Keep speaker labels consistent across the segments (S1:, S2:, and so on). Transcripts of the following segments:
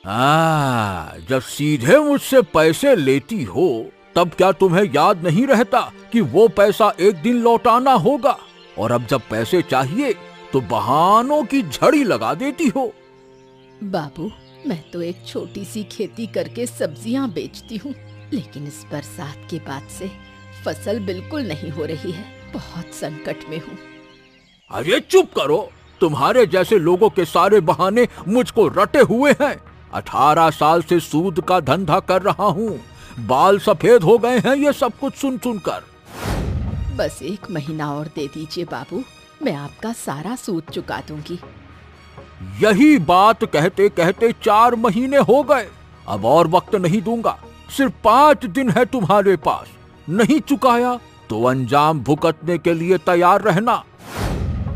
S1: जब सीधे मुझसे पैसे लेती हो तब क्या तुम्हें याद नहीं रहता कि वो पैसा एक दिन लौटाना होगा, और अब जब पैसे चाहिए तो बहानों की झड़ी लगा देती हो।
S2: बाबू, मैं तो एक छोटी सी खेती करके सब्जियां बेचती हूँ, लेकिन इस बरसात के बाद से फसल बिल्कुल नहीं हो रही है। बहुत संकट में हूँ।
S1: अरे चुप करो, तुम्हारे जैसे लोगों के सारे बहाने मुझको रटे हुए हैं। 18 साल से सूद का धंधा कर रहा हूँ, बाल सफेद हो गए हैं ये सब कुछ सुन सुनकर।
S2: बस 1 महीना और दे दीजिए बाबू, मैं आपका सारा सूद चुका दूंगी।
S1: यही बात कहते कहते 4 महीने हो गए। अब और वक्त नहीं दूंगा, सिर्फ 5 दिन है तुम्हारे पास। नहीं चुकाया तो अंजाम भुगतने के लिए तैयार रहना।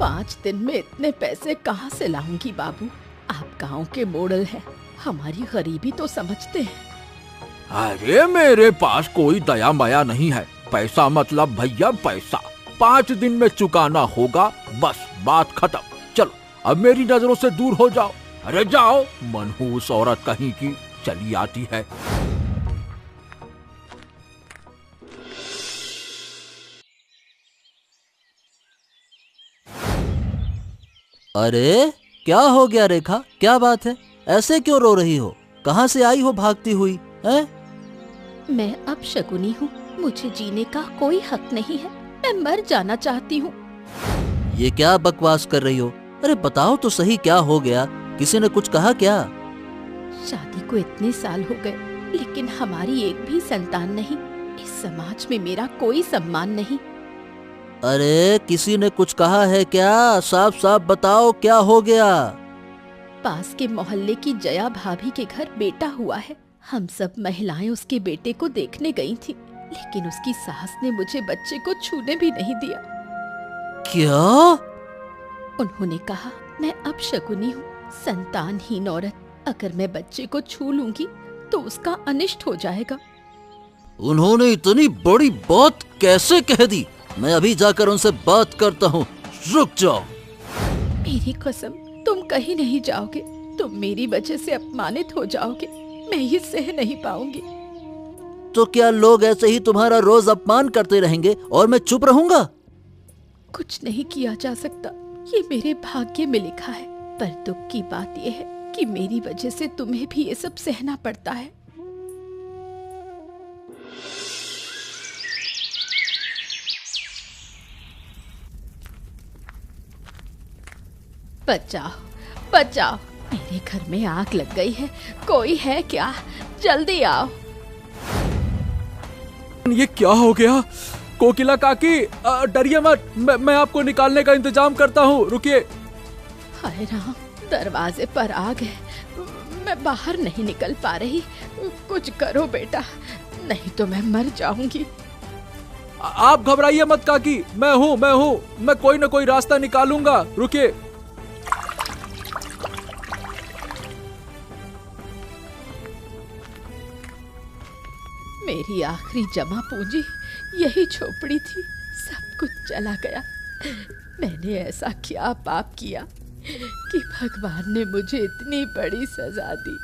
S2: 5 दिन में इतने पैसे कहाँ से लाऊंगी बाबू? आप गांव के मॉडल हैं, हमारी गरीबी तो समझते हैं।
S1: अरे मेरे पास कोई दया माया नहीं है। पैसा मतलब भैया पैसा, 5 दिन में चुकाना होगा, बस बात खत्म। चलो अब मेरी नजरों से दूर हो जाओ। अरे जाओ, मनहूस औरत कहीं की चली आती है।
S3: अरे क्या हो गया रेखा, क्या बात है? ऐसे क्यों रो रही हो? कहाँ से आई हो भागती हुई हैं?
S2: मैं अब शकुनी हूँ, मुझे जीने का कोई हक नहीं है, मैं मर जाना चाहती हूँ।
S3: ये क्या बकवास कर रही हो? अरे बताओ तो सही, क्या हो गया? किसी ने कुछ कहा क्या?
S2: शादी को इतने साल हो गए, लेकिन हमारी एक भी संतान नहीं। इस समाज में मेरा कोई सम्मान नहीं।
S3: अरे किसी ने कुछ कहा है क्या? साफ साफ बताओ क्या हो गया?
S2: पास के मोहल्ले की जया भाभी के घर बेटा हुआ है। हम सब महिलाएं उसके बेटे को देखने गई थी, लेकिन उसकी सास ने मुझे बच्चे को छूने भी नहीं दिया।
S3: क्या?
S2: उन्होंने कहा मैं अब शकुनी हूँ, संतानहीन औरत, अगर मैं बच्चे को छू लूंगी तो उसका अनिष्ट हो जाएगा।
S3: उन्होंने इतनी बड़ी बात कैसे कह दी? मैं अभी जाकर उनसे बात करता हूँ, रुक जाओ।
S2: मेरी कसम, तुम कहीं नहीं जाओगे, तुम मेरी वजह से अपमानित हो जाओगे, मैं ये सह नहीं पाऊंगी।
S3: तो क्या लोग ऐसे ही तुम्हारा रोज अपमान करते रहेंगे और मैं चुप रहूंगा?
S2: कुछ नहीं किया जा सकता, ये मेरे भाग्य में लिखा है। पर दुख की बात यह है कि मेरी वजह से तुम्हें भी ये सब सहना पड़ता है। बचाओ बचाओ, मेरे घर में आग लग गई है, कोई है क्या? जल्दी आओ।
S4: ये क्या हो गया? कोकिला काकी, डरिए मत, मैं आपको निकालने का इंतजाम करता हूँ, रुकिए।
S2: हाय राम, दरवाजे पर आग है, मैं बाहर नहीं निकल पा रही। कुछ करो बेटा, नहीं तो मैं मर जाऊंगी।
S4: आप घबराइए मत काकी, मैं हूँ, मैं कोई ना कोई रास्ता निकालूंगा, रुकिए।
S2: मेरी आखिरी जमा पूंजी यही झोपड़ी थी, सब कुछ चला गया। मैंने ऐसा क्या पाप किया कि भगवान ने मुझे इतनी बड़ी सजा दी।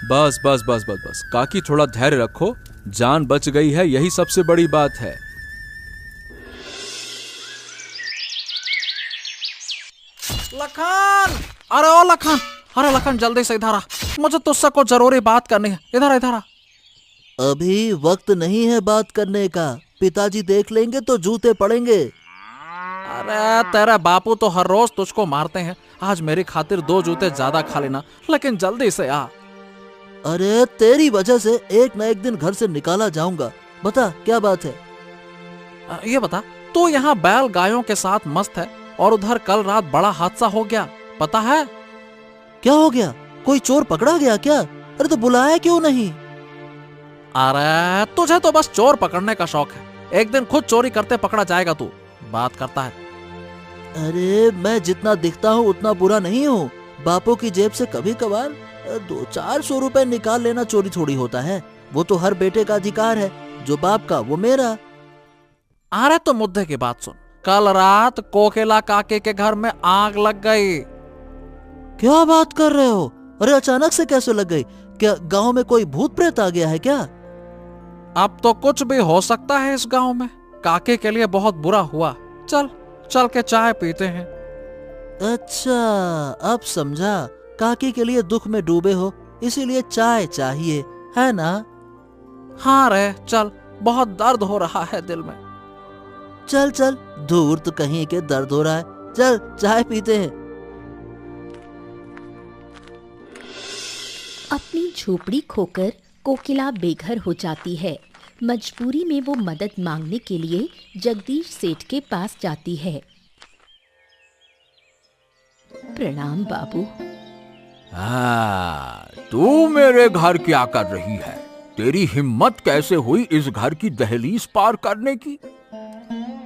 S4: बस बस बस बस बस काकी, थोड़ा धैर्य रखो, जान बच गई है, यही सबसे बड़ी बात है।
S5: लखन, अरे ओ लखन, अरे लखन जल्दी से इधर आ, मुझे तुझसे कुछ जरूरी बात करनी है। इधर इधर आ।
S3: अभी वक्त नहीं है बात करने का, पिताजी देख लेंगे तो जूते पड़ेंगे।
S5: अरे तेरे बापू तो हर रोज तुझको मारते हैं, आज मेरी खातिर 2 जूते ज्यादा खा लेना, लेकिन जल्दी से आ।
S3: अरे तेरी वजह से एक न एक दिन घर से निकाला जाऊंगा, बता क्या बात है?
S5: ये बता, तू यहाँ बैल गायों के साथ मस्त है और उधर कल रात बड़ा हादसा हो गया, पता है?
S3: क्या हो गया? कोई चोर पकड़ा गया क्या? अरे तो बुलाया क्यों नहीं?
S5: अरे तुझे तो बस चोर पकड़ने का शौक है, एक दिन खुद चोरी करते पकड़ा जाएगा तू, बात करता है।
S3: अरे मैं जितना दिखता हूँ उतना बुरा नहीं हूँ। बापू की जेब से कभी कभार 200-400 रुपए निकाल लेना चोरी थोड़ी होता है, वो तो हर बेटे का अधिकार है, जो बाप का वो मेरा।
S5: अरे तो मुद्दे की बात सुन, कल रात कोकिला काके के घर में आग लग गई।
S3: क्या बात कर रहे हो? अरे अचानक से कैसे लग गई? क्या गांव में कोई भूत प्रेत आ गया है क्या?
S5: अब तो कुछ भी हो सकता है इस गांव में। काके के लिए बहुत बुरा हुआ। चल चल के चाय पीते हैं।
S3: अच्छा, अब समझा। काकी के लिए दुख में डूबे हो, इसीलिए चाय चाहिए, है ना?
S5: हाँ रे, चल, बहुत दर्द हो रहा है दिल में।
S3: चल चल, दूर तो कहीं के दर्द हो रहा है। चल चाय पीते हैं।
S6: अपनी झोपड़ी खोकर कोकिला बेघर हो जाती है। मजबूरी में वो मदद मांगने के लिए जगदीश सेठ के पास जाती है। प्रणाम बाबू।
S1: तू मेरे घर क्या कर रही है? तेरी हिम्मत कैसे हुई इस घर की दहलीज पार करने की?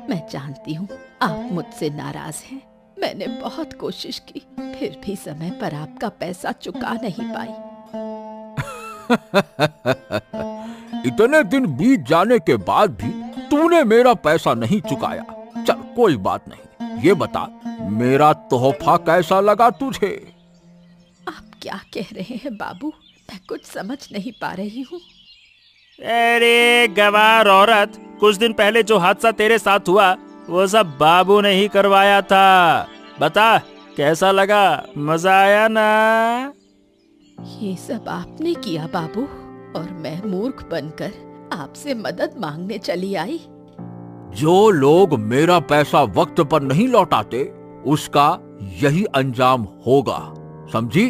S2: मैं जानती हूँ आप मुझसे नाराज हैं। मैंने बहुत कोशिश की, फिर भी समय पर आपका पैसा चुका नहीं पाई।
S1: इतने दिन बीत जाने के बाद भी तूने मेरा पैसा नहीं चुकाया। चल कोई बात नहीं, ये बता मेरा तोहफा कैसा लगा तुझे?
S2: आप क्या कह रहे हैं बाबू? मैं कुछ समझ नहीं पा रही हूँ।
S7: अरे गवार औरत, कुछ दिन पहले जो हादसा तेरे साथ हुआ वो सब बाबू ने ही करवाया था। बता कैसा लगा? मजा आया ना?
S2: ये सब आपने किया बाबू, और मैं मूर्ख बनकर आपसे मदद मांगने चली आई।
S1: जो लोग मेरा पैसा वक्त पर नहीं लौटाते उसका यही अंजाम होगा, समझी?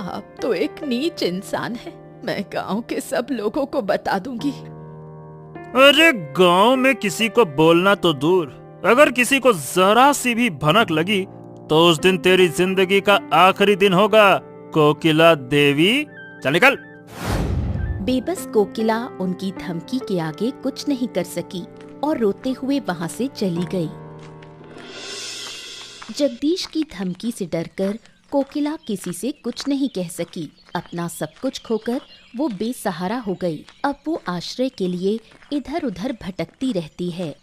S2: आप तो एक नीच इंसान है। मैं गांव के सब लोगों को बता दूंगी।
S7: अरे गांव में किसी को बोलना तो दूर, अगर किसी को जरा सी भी भनक लगी तो उस दिन तेरी जिंदगी का आखिरी दिन होगा, कोकिला देवी। चल निकल।
S6: बेबस कोकिला उनकी धमकी के आगे कुछ नहीं कर सकी और रोते हुए वहां से चली गई। जगदीश की धमकी से डरकर कोकिला किसी से कुछ नहीं कह सकी। अपना सब कुछ खोकर वो बेसहारा हो गई। अब वो आश्रय के लिए इधर उधर भटकती रहती है।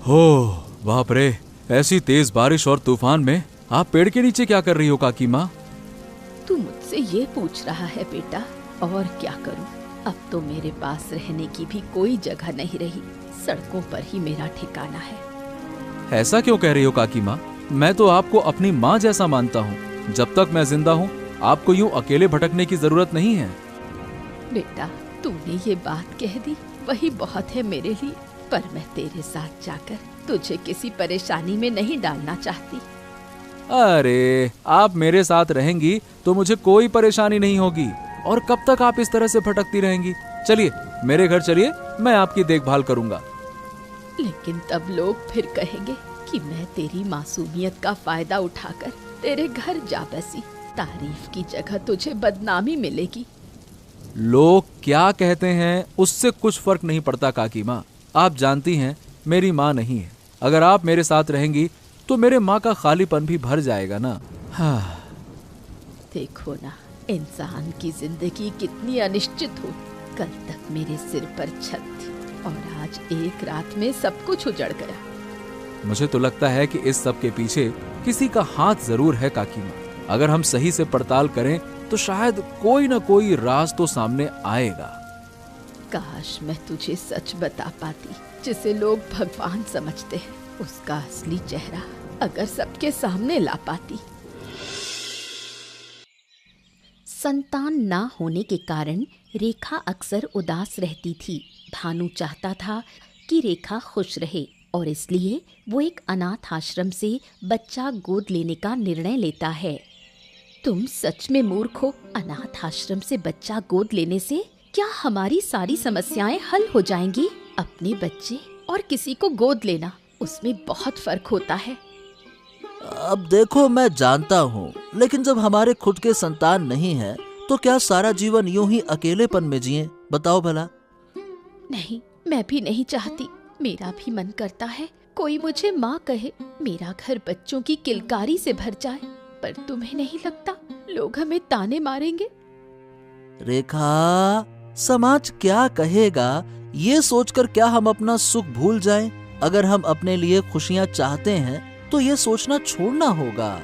S4: हो बाप रे, ऐसी तेज बारिश और तूफान में आप पेड़ के नीचे क्या कर रही हो काकी माँ?
S2: तू मुझसे ये पूछ रहा है बेटा, और क्या करूं? अब तो मेरे पास रहने की भी कोई जगह नहीं रही। सड़कों पर ही मेरा ठिकाना है।
S4: ऐसा क्यों कह रही हो काकी माँ? मैं तो आपको अपनी माँ जैसा मानता हूँ। जब तक मैं जिंदा हूँ आपको यूँ अकेले भटकने की जरूरत नहीं है।
S2: बेटा, तूने ये बात कह दी वही बहुत है मेरे लिए, पर मैं तेरे साथ जाकर तुझे किसी परेशानी में नहीं डालना चाहती।
S4: अरे आप मेरे साथ रहेंगी तो मुझे कोई परेशानी नहीं होगी। और कब तक आप इस तरह से भटकती रहेंगी? चलिए मेरे घर चलिए, मैं आपकी देखभाल करूंगा।
S2: लेकिन तब लोग फिर कहेंगे कि मैं तेरी मासूमियत का फायदा उठाकर तेरे घर जा बसी। तारीफ की जगह तुझे बदनामी मिलेगी।
S4: लोग क्या कहते हैं उससे कुछ फर्क नहीं पड़ता काकी माँ। आप जानती हैं मेरी माँ नहीं है। अगर आप मेरे साथ रहेंगी तो मेरे माँ का खालीपन भी भर जाएगा ना। हाँ।
S2: देखो ना, इंसान की जिंदगी कितनी अनिश्चित हो। कल तक मेरे सिर पर छत थी और आज एक रात में सब कुछ उजड़ गया।
S4: मुझे तो लगता है कि इस सब के पीछे किसी का हाथ जरूर है काकी माँ। अगर हम सही से पड़ताल करें तो शायद कोई ना कोई राज तो सामने आएगा।
S2: काश मैं तुझे सच बता पाती, जिसे लोग भगवान समझते हैं, उसका असली चेहरा अगर सबके सामने ला पाती।
S6: संतान ना होने के कारण रेखा अक्सर उदास रहती थी। भानु चाहता था कि रेखा खुश रहे और इसलिए वो एक अनाथ आश्रम से बच्चा गोद लेने का निर्णय लेता है। तुम सच में मूर्ख हो। अनाथ आश्रम से बच्चा गोद लेने से क्या हमारी सारी समस्याएं हल हो जाएंगी? अपने बच्चे और किसी को गोद लेना, उसमें बहुत फर्क होता है।
S3: अब देखो, मैं जानता हूँ, लेकिन जब हमारे खुद के संतान नहीं है तो क्या सारा जीवन यूं ही अकेलेपन में जिए? बताओ भला।
S2: नहीं, मैं भी नहीं चाहती। मेरा भी मन करता है कोई मुझे माँ कहे, मेरा घर बच्चों की किलकारी से भर जाए। पर तुम्हें नहीं लगता लोग हमें ताने मारेंगे?
S3: रेखा, समाज क्या कहेगा ये सोचकर क्या हम अपना सुख भूल जाएं? अगर हम अपने लिए खुशियां चाहते हैं तो ये सोचना छोड़ना होगा।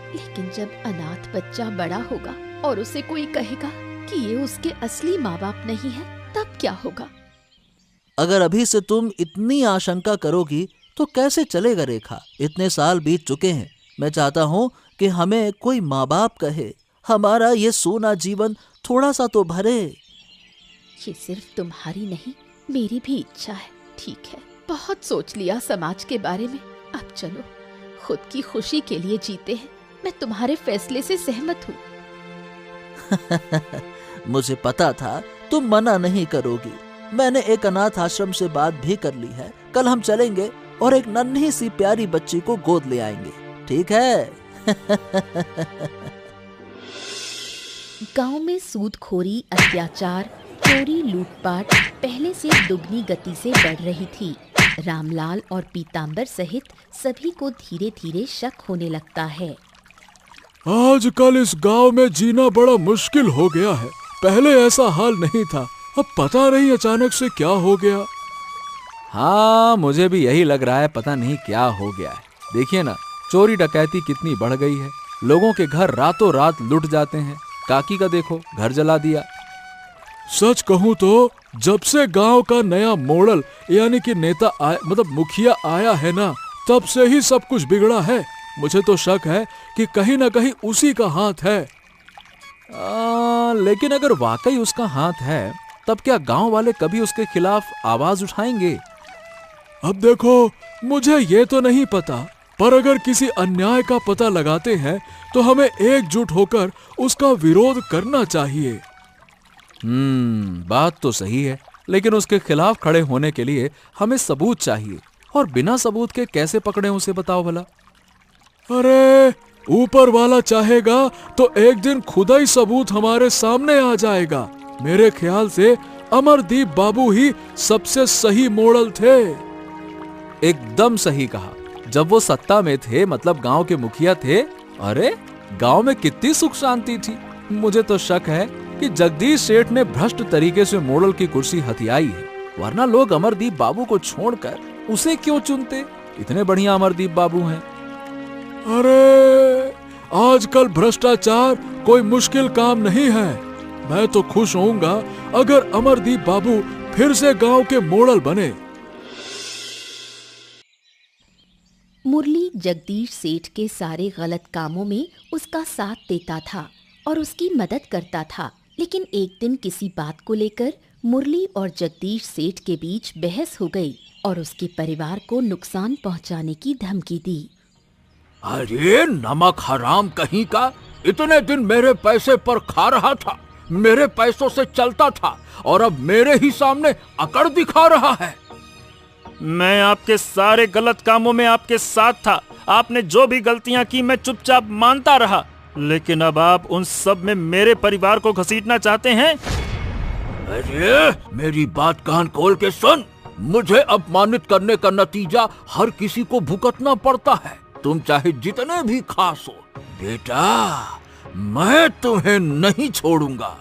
S6: लेकिन जब अनाथ बच्चा बड़ा होगा और उसे कोई कहेगा कि ये उसके असली माँ बाप नहीं है, तब क्या होगा?
S3: अगर अभी से तुम इतनी आशंका करोगी तो कैसे चलेगा रेखा? इतने साल बीत चुके हैं। मैं चाहता हूँ कि हमें कोई माँ बाप कहे, हमारा ये सोना जीवन थोड़ा सा तो भरे।
S6: ये सिर्फ तुम्हारी नहीं, मेरी भी इच्छा है। ठीक है, बहुत सोच लिया समाज के बारे में। अब चलो, खुद की खुशी के लिए जीते हैं। मैं तुम्हारे फैसले से सहमत हूँ।
S3: मुझे पता था तुम मना नहीं करोगी। मैंने एक अनाथ आश्रम से बात भी कर ली है। कल हम चलेंगे और एक नन्ही सी प्यारी बच्ची को गोद ले आएंगे, ठीक है?
S6: गांव में सूदखोरी, अत्याचार, चोरी, लूटपाट पहले से दुगनी गति से बढ़ रही थी। रामलाल और पीतांबर सहित सभी को धीरे धीरे शक होने लगता है।
S1: आजकल इस गांव में जीना बड़ा मुश्किल हो गया है। पहले ऐसा हाल नहीं था, अब पता नहीं अचानक से क्या हो गया।
S4: हाँ, मुझे भी यही लग रहा है, पता नहीं क्या हो गया है। देखिए ना, चोरी डकैती कितनी बढ़ गई है। लोगों के घर रातों रात लुट जाते हैं। काकी का देखो, घर जला दिया।
S1: सच कहूं तो जब से गांव का नया मॉडल यानी कि नेता मुखिया आया है ना, तब से ही सब कुछ बिगड़ा है। मुझे तो शक है कि कहीं ना कहीं उसी का हाथ है।
S4: लेकिन अगर वाकई उसका हाथ है, तब क्या गांव वाले कभी उसके खिलाफ आवाज उठाएंगे?
S1: अब देखो, मुझे ये तो नहीं पता, पर अगर किसी अन्याय का पता लगाते हैं तो हमें एकजुट होकर उसका विरोध करना चाहिए।
S4: बात तो सही है, लेकिन उसके खिलाफ खड़े होने के लिए हमें सबूत चाहिए। और बिना सबूत के कैसे पकड़े उसे, बताओ भला?
S1: अरे, ऊपर वाला चाहेगा तो एक दिन खुद ही सबूत हमारे सामने आ जाएगा। मेरे ख्याल से अमरदीप बाबू ही सबसे सही मॉडल थे।
S4: एकदम सही कहा। जब वो सत्ता में थे, मतलब गांव के मुखिया थे, अरे गांव में कितनी सुख शांति थी। मुझे तो शक है कि जगदीश सेठ ने भ्रष्ट तरीके से मॉडल की कुर्सी हथियाई है, वरना लोग अमरदीप बाबू को छोड़कर उसे क्यों चुनते? इतने बढ़िया अमरदीप बाबू हैं।
S1: अरे, आजकल भ्रष्टाचार कोई मुश्किल काम नहीं है। मैं तो खुश होऊंगा अगर अमरदीप बाबू फिर से गांव के मॉडल बने।
S6: मुरली जगदीश सेठ के सारे गलत कामों में उसका साथ देता था और उसकी मदद करता था। लेकिन एक दिन किसी बात को लेकर मुरली और जगदीश सेठ के बीच बहस हो गई और उसके परिवार को नुकसान पहुंचाने की धमकी दी।
S1: अरे नमक हराम कहीं का, इतने दिन मेरे पैसे पर खा रहा था, मेरे पैसों से चलता था और अब मेरे ही सामने अकड़ दिखा रहा है।
S7: मैं आपके सारे गलत कामों में आपके साथ था। आपने जो भी गलतियां की मैं चुपचाप मानता रहा, लेकिन अब आप उन सब में मेरे परिवार को घसीटना चाहते हैं।
S1: अरे मेरी बात कान खोल के सुन, मुझे अपमानित करने का नतीजा हर किसी को भुगतना पड़ता है, तुम चाहे जितने भी खास हो। बेटा, मैं तुम्हें नहीं छोड़ूंगा।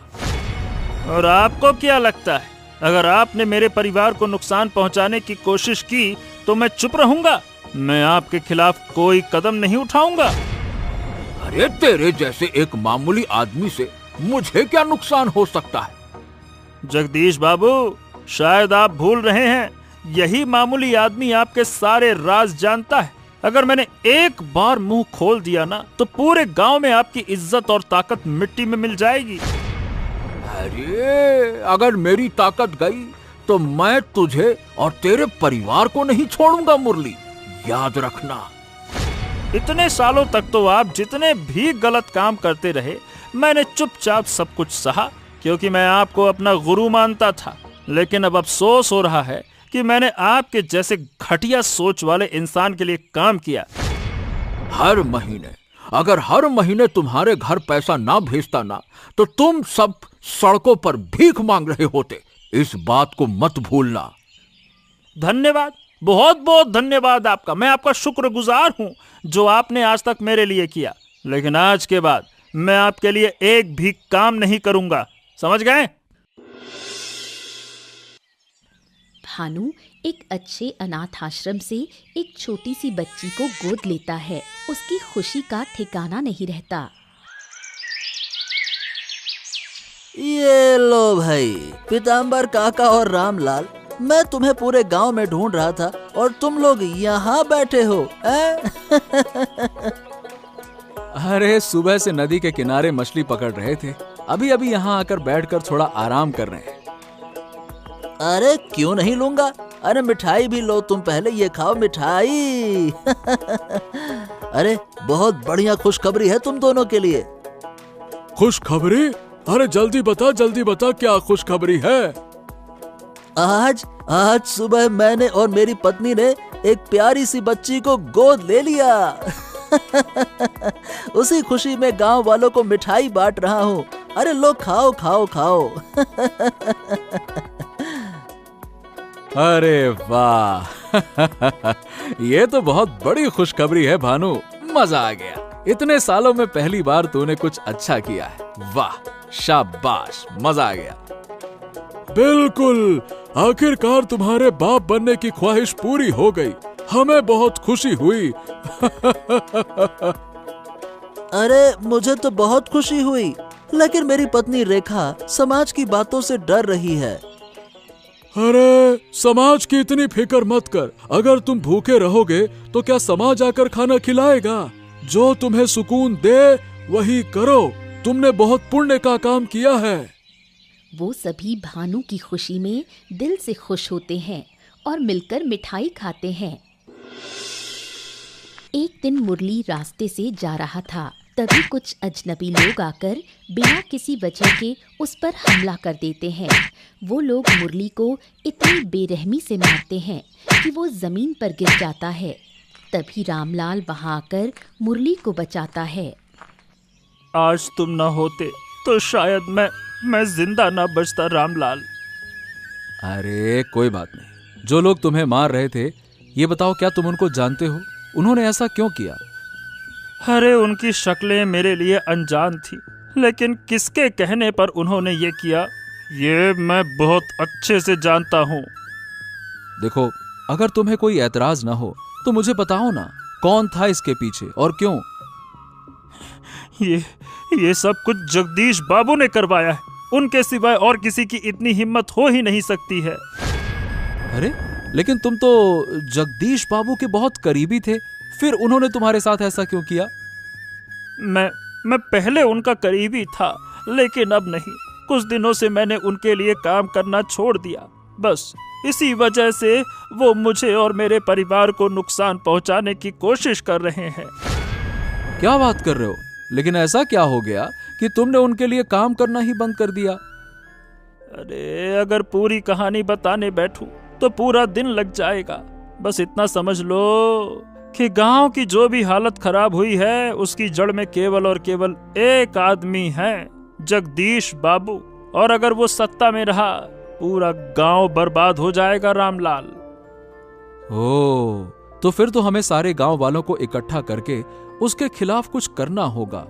S7: और आपको क्या लगता है, अगर आपने मेरे परिवार को नुकसान पहुंचाने की कोशिश की तो मैं चुप रहूंगा? मैं आपके खिलाफ कोई कदम नहीं उठाऊंगा।
S1: अरे तेरे जैसे एक मामूली आदमी से मुझे क्या नुकसान हो सकता है?
S7: जगदीश बाबू, शायद आप भूल रहे हैं, यही मामूली आदमी आपके सारे राज जानता है। अगर मैंने एक बार मुंह खोल दिया ना, तो पूरे गांव में आपकी इज्जत और ताकत मिट्टी में मिल जाएगी।
S1: अरे अगर मेरी ताकत गई तो मैं तुझे और तेरे परिवार को नहीं छोड़ूंगा मुरली, याद रखना।
S7: इतने सालों तक तो आप जितने भी गलत काम करते रहे, मैंने चुपचाप सब कुछ सहा, क्योंकि मैं आपको अपना गुरु मानता था। लेकिन अब अफसोस हो रहा है कि मैंने आपके जैसे घटिया सोच वाले इंसान के लिए काम किया।
S1: अगर हर महीने तुम्हारे घर पैसा ना भेजता ना, तो तुम सब सड़कों पर भीख मांग रहे होते। इस बात को मत भूलना।
S7: धन्यवाद, बहुत बहुत धन्यवाद आपका। मैं आपका शुक्रगुजार हूं जो आपने आज तक मेरे लिए किया, लेकिन आज के बाद मैं आपके लिए एक भी काम नहीं करूंगा, समझ गए?
S6: भानु एक अच्छे अनाथ आश्रम से एक छोटी सी बच्ची को गोद लेता है। उसकी खुशी का ठिकाना नहीं रहता।
S3: ये लो भाई, पीताम्बर काका और रामलाल, मैं तुम्हें पूरे गांव में ढूंढ रहा था और तुम लोग यहाँ बैठे हो।
S4: अरे सुबह से नदी के किनारे मछली पकड़ रहे थे, अभी अभी यहाँ आकर बैठकर थोड़ा आराम कर रहे हैं।
S3: अरे क्यों नहीं लूंगा, अरे मिठाई भी लो, तुम पहले ये खाओ मिठाई। अरे बहुत बढ़िया खुशखबरी है तुम दोनों के लिए।
S1: खुशखबरी? अरे जल्दी बता क्या खुशखबरी है?
S3: आज सुबह मैंने और मेरी पत्नी ने एक प्यारी सी बच्ची को गोद ले लिया। उसी खुशी में गांव वालों को मिठाई बांट रहा हूँ। अरे लो खाओ खाओ खाओ।
S4: अरे वाह, ये तो बहुत बड़ी खुशखबरी है भानु, मजा आ गया। इतने सालों में पहली बार तूने कुछ अच्छा किया है। वाह, शाबाश, मजा आ गया।
S1: बिल्कुल, आखिरकार तुम्हारे बाप बनने की ख्वाहिश पूरी हो गई, हमें बहुत खुशी हुई।
S3: अरे मुझे तो बहुत खुशी हुई, लेकिन मेरी पत्नी रेखा समाज की बातों से डर रही है।
S1: अरे समाज की इतनी फिक्र मत कर, अगर तुम भूखे रहोगे तो क्या समाज आकर खाना खिलाएगा? जो तुम्हें सुकून दे वही करो, तुमने बहुत पुण्य का काम किया है।
S6: वो सभी भानु की खुशी में दिल से खुश होते हैं और मिलकर मिठाई खाते हैं। एक दिन मुरली रास्ते से जा रहा था, तभी कुछ अजनबी लोग आकर बिना किसी वजह के उस पर हमला कर देते हैं। वो लोग मुरली को इतनी बेरहमी से मारते हैं कि वो जमीन पर गिर जाता है। तभी रामलाल वहां आकर मुरली को बचाता है।
S7: आज तुम न होते तो शायद मैं जिंदा न बचता रामलाल।
S4: अरे कोई बात नहीं, जो लोग तुम्हें मार रहे थे, ये बताओ क्या तुम उनको जानते हो? उन्होंने ऐसा क्यों किया?
S7: अरे उनकी शक्लें मेरे लिए अनजान थी, लेकिन किसके कहने पर उन्होंने ये किया, ये मैं बहुत अच्छे से जानता हूँ।
S4: देखो, अगर तुम्हें कोई ऐतराज ना हो तो मुझे बताओ ना, कौन था इसके पीछे और क्यों?
S7: ये सब कुछ जगदीश बाबू ने करवाया है। उनके सिवाय और किसी की इतनी हिम्मत हो ही नहीं सकती है।
S4: अरे लेकिन तुम तो जगदीश बाबू के बहुत करीबी थे, फिर उन्होंने तुम्हारे साथ ऐसा क्यों किया?
S7: मैं पहले उनका करीबी था, लेकिन अब नहीं। कुछ दिनों से मैंने उनके लिए काम करना छोड़ दिया। बस इसी वजह से वो मुझे और मेरे परिवार को नुकसान पहुंचाने की कोशिश कर रहे हैं।
S4: क्या बात कर रहे हो? लेकिन ऐसा क्या हो गया कि तुमने उनके लिए काम करना ही बंद कर दिया?
S7: अरे अगर पूरी कहानी बताने बैठूं तो पूरा दिन लग जाएगा। बस इतना समझ लो कि गांव की जो भी हालत खराब हुई है, उसकी जड़ में केवल और केवल एक आदमी है, जगदीश बाबू। और अगर वो सत्ता में रहा, पूरा गांव बर्बाद हो जाएगा रामलाल।
S4: ओह, तो फिर तो हमें सारे गांव वालों को इकट्ठा करके उसके खिलाफ कुछ करना होगा।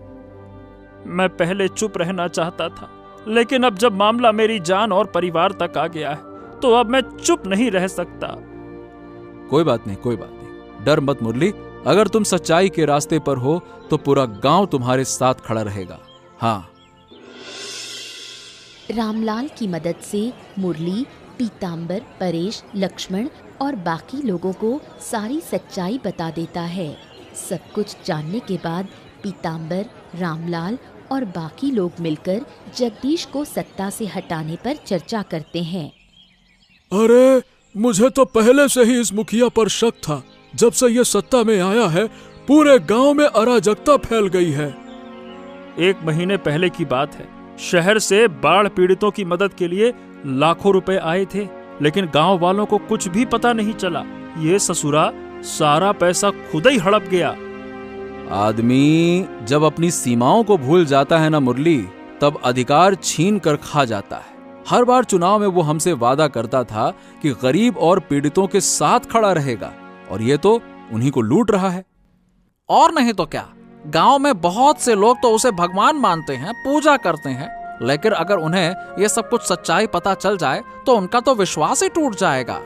S7: मैं पहले चुप रहना चाहता था, लेकिन अब जब मामला मेरी जान और परिवार तक आ गया है, तो अब मैं चुप नहीं रह सकता।
S4: कोई बात नहीं, कोई बात नहीं, डर मत मुरली। अगर तुम सच्चाई के रास्ते पर हो तो पूरा गांव तुम्हारे साथ खड़ा रहेगा। हाँ।
S6: रामलाल की मदद से मुरली, पीताम्बर, परेश, लक्ष्मण और बाकी लोगों को सारी सच्चाई बता देता है। सब कुछ जानने के बाद पीताम्बर, रामलाल और बाकी लोग मिलकर जगदीश को सत्ता से हटाने पर चर्चा करते हैं।
S1: अरे मुझे तो पहले से ही इस मुखिया पर शक था। जब से ये सत्ता में आया है, पूरे गांव में अराजकता फैल गई है।
S7: 1 महीने पहले की बात है, शहर से बाढ़ पीड़ितों की मदद के लिए लाखों रुपए आए थे, लेकिन गांव वालों को कुछ भी पता नहीं चला। ये ससुरा सारा पैसा खुद ही हड़प गया।
S4: आदमी जब अपनी सीमाओं को भूल जाता है ना मुरली, तब अधिकार छीन कर खा जाता है। हर बार चुनाव में वो हमसे वादा करता था कि गरीब और पीड़ितों के साथ खड़ा रहेगा, और ये तो उन्हीं को लूट रहा है।
S5: और नहीं तो क्या, गांव में बहुत से लोग तो उसे भगवान मानते हैं, पूजा करते हैं, लेकिन अगर उन्हें ये सब कुछ सच्चाई पता चल जाए तो उनका तो विश्वास ही टूट जाएगा।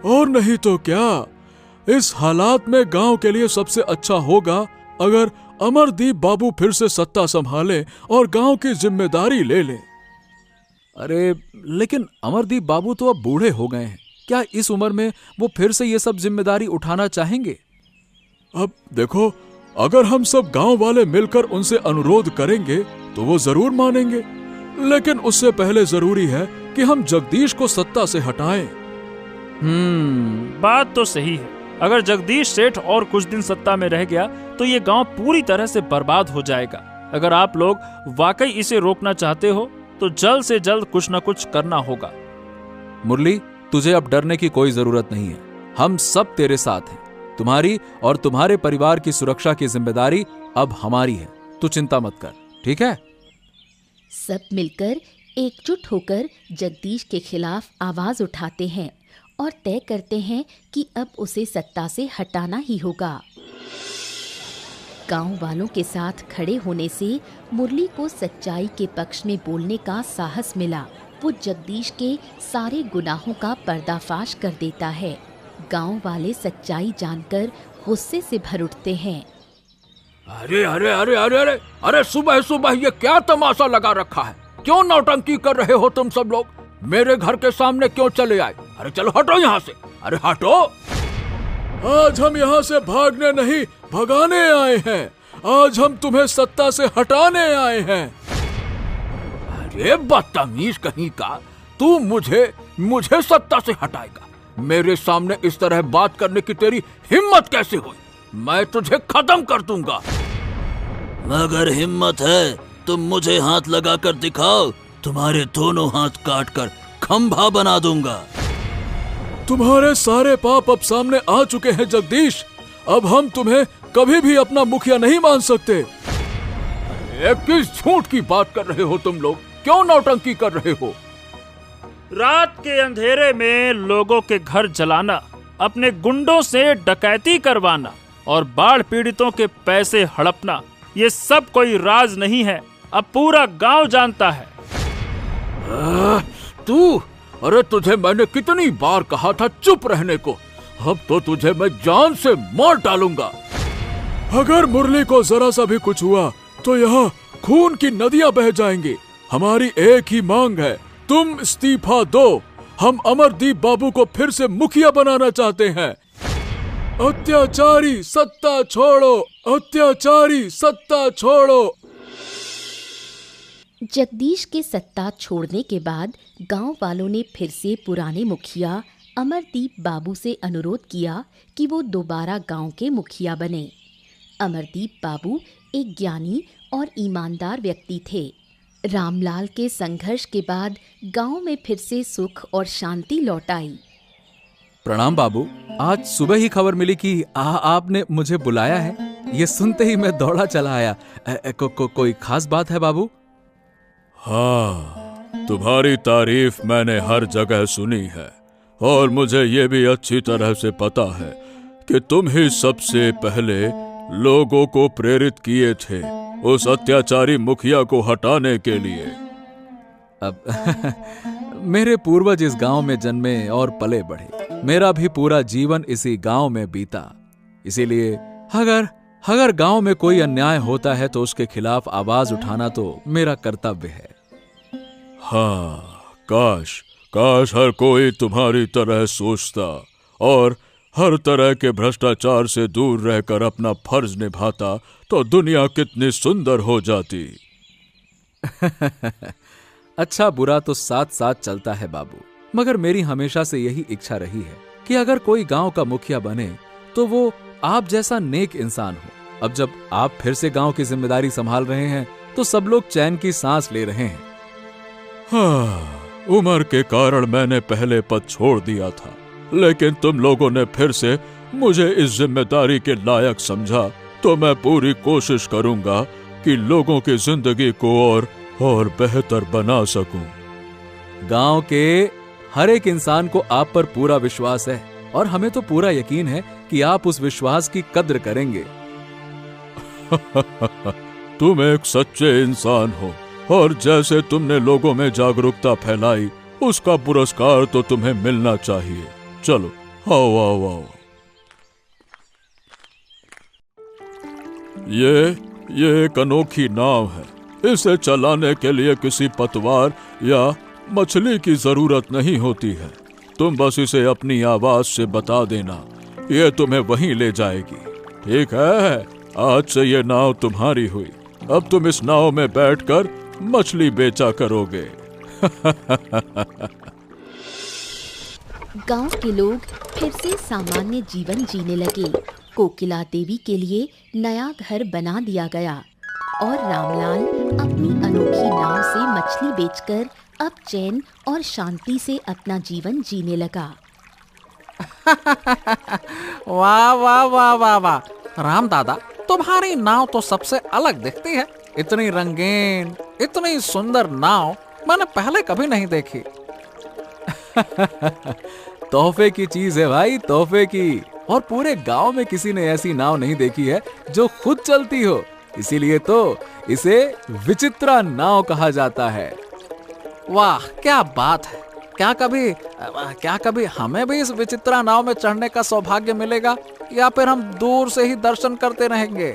S8: और नहीं तो क्या, इस हालात में गांव के लिए सबसे अच्छा होगा अगर अमरदीप बाबू फिर से सत्ता संभाले और गांव की जिम्मेदारी ले ले।
S4: अरे लेकिन अमरदीप बाबू तो अब बूढ़े हो गए हैं, क्या इस उम्र में वो फिर से ये सब जिम्मेदारी उठाना चाहेंगे?
S8: अब देखो, अगर हम सब गांव वाले मिलकर उनसे अनुरोध करेंगे तो वो जरूर मानेंगे, लेकिन उससे पहले जरूरी है कि हम जगदीश को सत्ता से हटाएं।
S7: बात तो सही है। अगर जगदीश सेठ और कुछ दिन सत्ता में रह गया तो ये गांव पूरी तरह से बर्बाद हो जाएगा। अगर आप लोग वाकई इसे रोकना चाहते हो तो जल्द से जल्द कुछ न कुछ करना होगा।
S4: मुरली, तुझे अब डरने की कोई जरूरत नहीं है, हम सब तेरे साथ हैं। तुम्हारी और तुम्हारे परिवार की सुरक्षा की जिम्मेदारी अब हमारी है, तू चिंता मत कर, ठीक है?
S6: सब मिलकर एकजुट होकर जगदीश के खिलाफ आवाज उठाते हैं और तय करते हैं कि अब उसे सत्ता से हटाना ही होगा। गांव वालों के साथ खड़े होने से मुरली को सच्चाई के पक्ष में बोलने का साहस मिला। वो जगदीश के सारे गुनाहों का पर्दाफाश कर देता है। गांव वाले सच्चाई जानकर गुस्से से भर उठते हैं।
S1: अरे अरे अरे अरे अरे अरे, सुबह सुबह ये क्या तमाशा लगा रखा है? क्यों नौटंकी कर रहे हो तुम सब लोग? मेरे घर के सामने क्यों चले आए? अरे चलो हटो यहाँ से, अरे हटो।
S8: आज हम यहाँ से भागने नहीं, भगाने आए हैं। आज हम तुम्हें सत्ता से हटाने आए हैं।
S1: अरे बदतमीज कहीं का, तू मुझे सत्ता से हटाएगा? मेरे सामने इस तरह बात करने की तेरी हिम्मत कैसे हुई? मैं तुझे खत्म कर दूंगा।
S3: मगर हिम्मत है तुम मुझे हाथ लगा कर दिखाओ, तुम्हारे दोनों हाथ काट कर खंभा बना दूंगा।
S8: तुम्हारे सारे पाप अब सामने आ चुके हैं जगदीश, अब हम तुम्हें कभी भी अपना मुखिया नहीं मान सकते।
S1: किस झूठ की बात कर रहे हो तुम लोग? क्यों नौटंकी कर रहे हो?
S7: रात के अंधेरे में लोगों के घर जलाना, अपने गुंडों से डकैती करवाना और बाढ़ पीड़ितों के पैसे हड़पना, ये सब कोई राज नहीं है, अब पूरा गांव जानता है।
S1: अरे तुझे मैंने कितनी बार कहा था चुप रहने को, अब तो तुझे मैं जान से मार डालूंगा।
S8: अगर मुरली को जरा सा भी कुछ हुआ तो यहाँ खून की नदियां बह जाएंगी। हमारी एक ही मांग है, तुम इस्तीफा दो। हम अमरदीप बाबू को फिर से मुखिया बनाना चाहते हैं। अत्याचारी सत्ता छोड़ो, अत्याचारी सत्ता छोड़ो।
S6: जगदीश के सत्ता छोड़ने के बाद गांव वालों ने फिर से पुराने मुखिया अमरदीप बाबू से अनुरोध किया कि वो दोबारा गांव के मुखिया बने। अमरदीप बाबू एक ज्ञानी और ईमानदार व्यक्ति थे। रामलाल के संघर्ष के बाद गांव में फिर से सुख और शांति लौट आई।
S4: प्रणाम बाबू, आज सुबह ही खबर मिली कि आपने मुझे बुलाया है। ये सुनते ही मैं दौड़ा चला आया। कोई खास बात है बाबू?
S8: हाँ, तुम्हारी तारीफ मैंने हर जगह सुनी है और मुझे ये भी अच्छी तरह से पता है कि तुम ही सबसे पहले लोगों को प्रेरित किए थे उस अत्याचारी मुखिया को हटाने के लिए।
S4: अब मेरे पूर्वज इस गांव में जन्मे और पले बढ़े, मेरा भी पूरा जीवन इसी गांव में बीता। इसीलिए अगर गांव में कोई अन्याय होता है तो उसके खिलाफ आवाज उठाना तो मेरा कर्तव्य है।
S8: हाँ, काश हर कोई तुम्हारी तरह सोचता और हर तरह के भ्रष्टाचार से दूर रहकर अपना फर्ज निभाता तो दुनिया कितनी सुंदर हो जाती।
S4: अच्छा बुरा तो साथ साथ चलता है बाबू, मगर मेरी हमेशा से यही इच्छा रही है कि अगर कोई गांव का मुखिया बने तो वो आप जैसा नेक इंसान हो। अब जब आप फिर से गांव की जिम्मेदारी संभाल रहे हैं तो सब लोग चैन की सांस ले रहे हैं।
S8: हाँ, उम्र के कारण मैंने पहले पद छोड़ दिया था, लेकिन तुम लोगों ने फिर से मुझे इस जिम्मेदारी के लायक समझा तो मैं पूरी कोशिश करूंगा कि लोगों की जिंदगी को और बेहतर बना सकूं।
S4: गांव के हर एक इंसान को आप पर पूरा विश्वास है और हमें तो पूरा यकीन है कि आप उस विश्वास की कद्र करेंगे।
S8: तुम एक सच्चे इंसान हो और जैसे तुमने लोगों में जागरूकता फैलाई उसका पुरस्कार तो तुम्हें मिलना चाहिए। चलो आओ आओ आओ। ये एक अनोखी नाव है। इसे चलाने के लिए किसी पतवार या मछली की जरूरत नहीं होती है। तुम बस इसे अपनी आवाज से बता देना, ये तुम्हें वहीं ले जाएगी। ठीक है, आज से ये नाव तुम्हारी हुई। अब तुम इस नाव में बैठकर मछली बेचा करोगे।
S6: गांव के लोग फिर से सामान्य जीवन जीने लगे। कोकिला देवी के लिए नया घर बना दिया गया और रामलाल अपनी अनोखी नाव से मछली बेचकर अब चैन और शांति से अपना जीवन जीने लगा।
S5: वाह वाह वाह वाह वाह, राम दादा तुम्हारी नाव तो सबसे अलग दिखती है। इतनी रंगीन, इतनी सुंदर नाव मैंने पहले कभी नहीं देखी।
S4: तोहफे की चीज है भाई, तोहफे की। और पूरे गांव में किसी ने ऐसी नाव नहीं देखी है जो खुद चलती हो, इसीलिए तो इसे विचित्रा नाव कहा जाता है।
S5: वाह क्या बात है। क्या कभी हमें भी इस विचित्रा नाव में चढ़ने का सौभाग्य मिलेगा, या फिर हम दूर से ही दर्शन करते रहेंगे?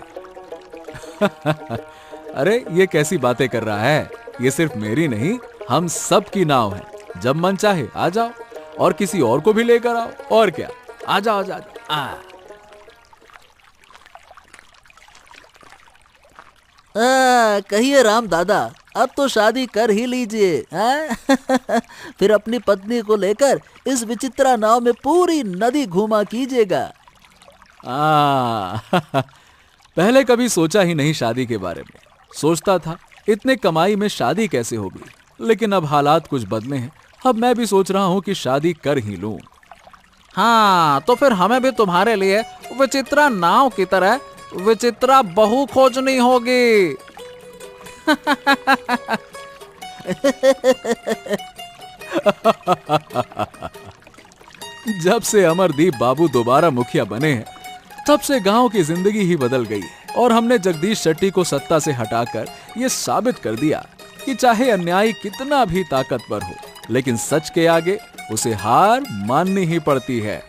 S4: अरे ये कैसी बातें कर रहा है? ये सिर्फ मेरी नहीं, हम सब की नाव है। जब मन चाहे आ जाओ और किसी और को भी लेकर आओ। और क्या, आ जाओ आ जाओ।
S3: कहिए राम दादा, अब तो शादी कर ही लीजिए। फिर अपनी पत्नी को लेकर इस विचित्रा नाव में पूरी नदी घूमा कीजिएगा।
S4: पहले कभी सोचा ही नहीं शादी के बारे में। सोचता था इतने कमाई में शादी कैसे होगी, लेकिन अब हालात कुछ बदले हैं। अब मैं भी सोच रहा हूँ कि शादी कर ही लूं।
S5: हाँ, तो फिर हमें भी तुम्हारे लिए विचित्रा नाव की तरह विचित्रा बहू खोजनी होगी।
S4: जब से अमरदीप बाबू दोबारा मुखिया बने हैं, तब से गांव की जिंदगी ही बदल गई है। और हमने जगदीश शेट्टी को सत्ता से हटाकर ये साबित कर दिया कि चाहे अन्याय कितना भी ताकतवर हो, लेकिन सच के आगे उसे हार माननी ही पड़ती है।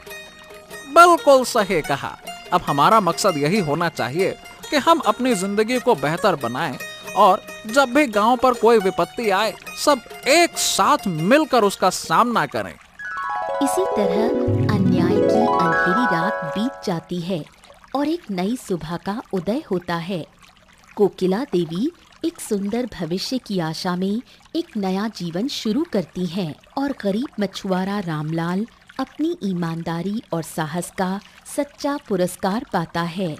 S5: बिल्कुल सही कहा। अब हमारा मकसद यही होना चाहिए कि हम अपनी जिंदगी को बेहतर बनाएं, और जब भी गांव पर कोई विपत्ति आए, सब एक साथ मिलकर उसका सामना करें।
S6: इसी तरह अन्याय की अंधेरी रात बीत जाती है और एक नई सुबह का उदय होता है। कोकिला देवी एक सुंदर भविष्य की आशा में एक नया जीवन शुरू करती हैं और गरीब मछुआरा रामलाल अपनी ईमानदारी और साहस का सच्चा पुरस्कार पाता है।